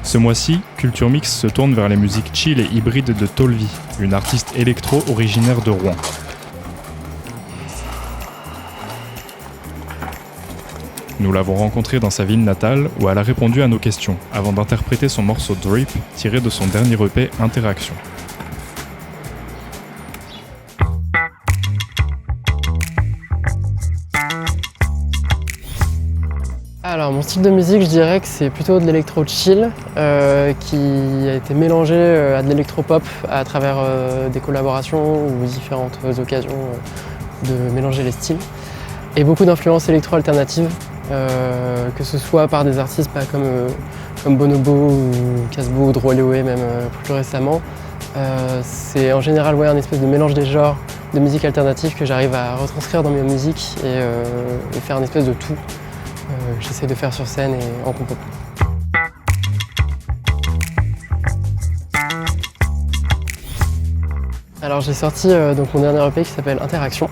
Ce mois-ci, Culture Mix se tourne vers les musiques chill et hybrides de Tolvi, une artiste électro originaire de Rouen. Nous l'avons rencontrée dans sa ville natale où elle a répondu à nos questions avant d'interpréter son morceau Drip tiré de son dernier EP Interaction. Alors mon style de musique, je dirais que c'est plutôt de l'électro chill qui a été mélangé à de l'électro-pop à travers des collaborations ou différentes occasions de mélanger les styles. Et beaucoup d'influences électro-alternatives, que ce soit par des artistes comme Bonobo ou Casbo ou Droleoé même plus récemment. C'est en général un espèce de mélange des genres de musique alternative que j'arrive à retranscrire dans mes musiques et faire une espèce de tout. J'essaie de faire sur scène et en compo. Alors j'ai sorti donc mon dernier EP qui s'appelle Interaction.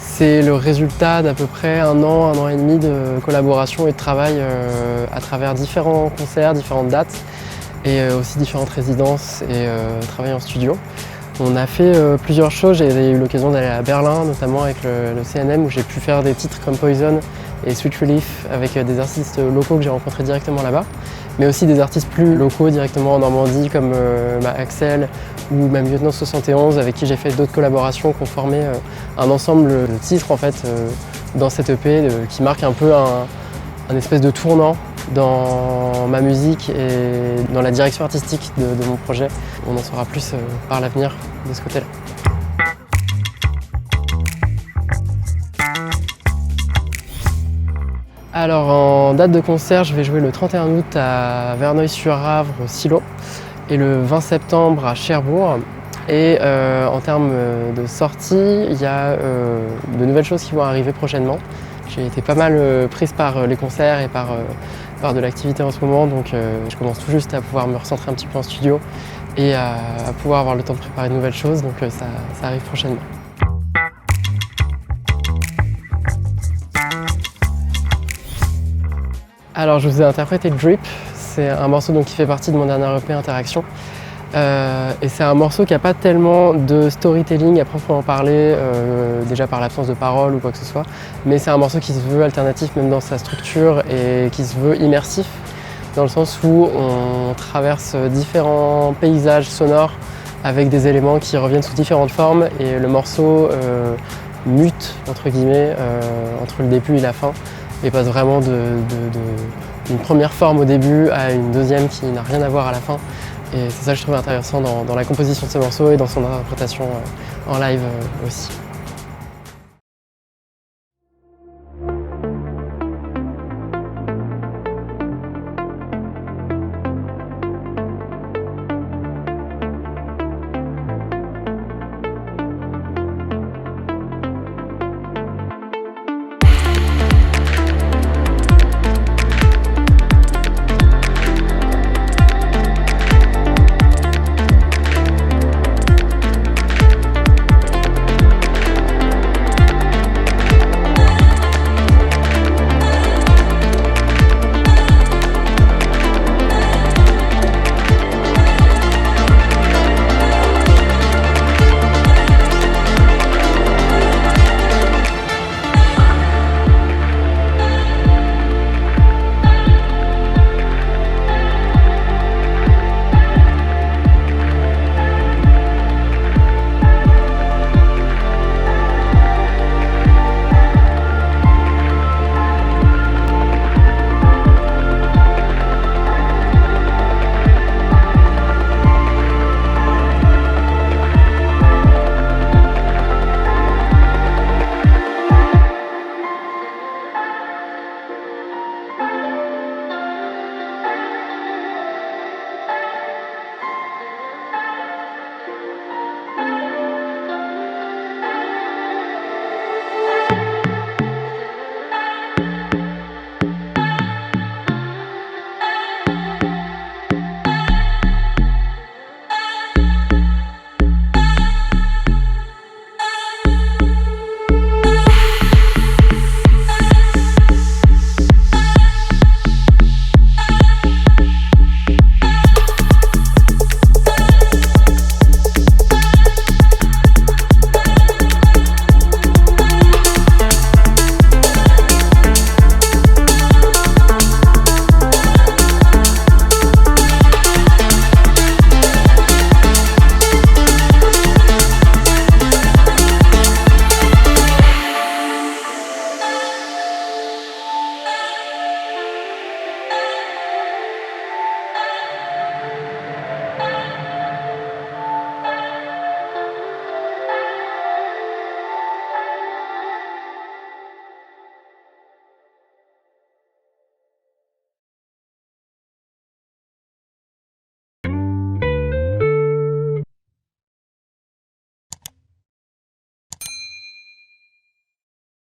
C'est le résultat d'à peu près un an et demi de collaboration et de travail à travers différents concerts, différentes dates et aussi différentes résidences et travail en studio. On a fait plusieurs choses, j'ai eu l'occasion d'aller à Berlin, notamment avec le CNM où j'ai pu faire des titres comme Poison et Sweet Relief avec des artistes locaux que j'ai rencontrés directement là-bas, mais aussi des artistes plus locaux directement en Normandie comme Axel ou même Lieutenant 71 avec qui j'ai fait d'autres collaborations qui ont formé un ensemble de titres en fait, dans cette EP qui marque un peu un espèce de tournant dans ma musique et dans la direction artistique de mon projet. On en saura plus par l'avenir de ce côté-là. Alors en date de concert, je vais jouer le 31 août à Verneuil-sur-Avre au Silo et le 20 septembre à Cherbourg. Et en termes de sortie, il y a de nouvelles choses qui vont arriver prochainement. J'ai été pas mal prise par les concerts et par de l'activité en ce moment, donc je commence tout juste à pouvoir me recentrer un petit peu en studio et à pouvoir avoir le temps de préparer de nouvelles choses, donc ça arrive prochainement. Alors je vous ai interprété Drip, c'est un morceau qui fait partie de mon dernier EP Interaction. Et c'est un morceau qui n'a pas tellement de storytelling à proprement parler, déjà par l'absence de paroles ou quoi que ce soit, mais c'est un morceau qui se veut alternatif même dans sa structure et qui se veut immersif, dans le sens où on traverse différents paysages sonores avec des éléments qui reviennent sous différentes formes et le morceau mute entre guillemets entre le début et la fin et passe vraiment d'une première forme au début à une deuxième qui n'a rien à voir à la fin. Et c'est ça que je trouve intéressant dans la composition de ce morceau et dans son interprétation en live aussi.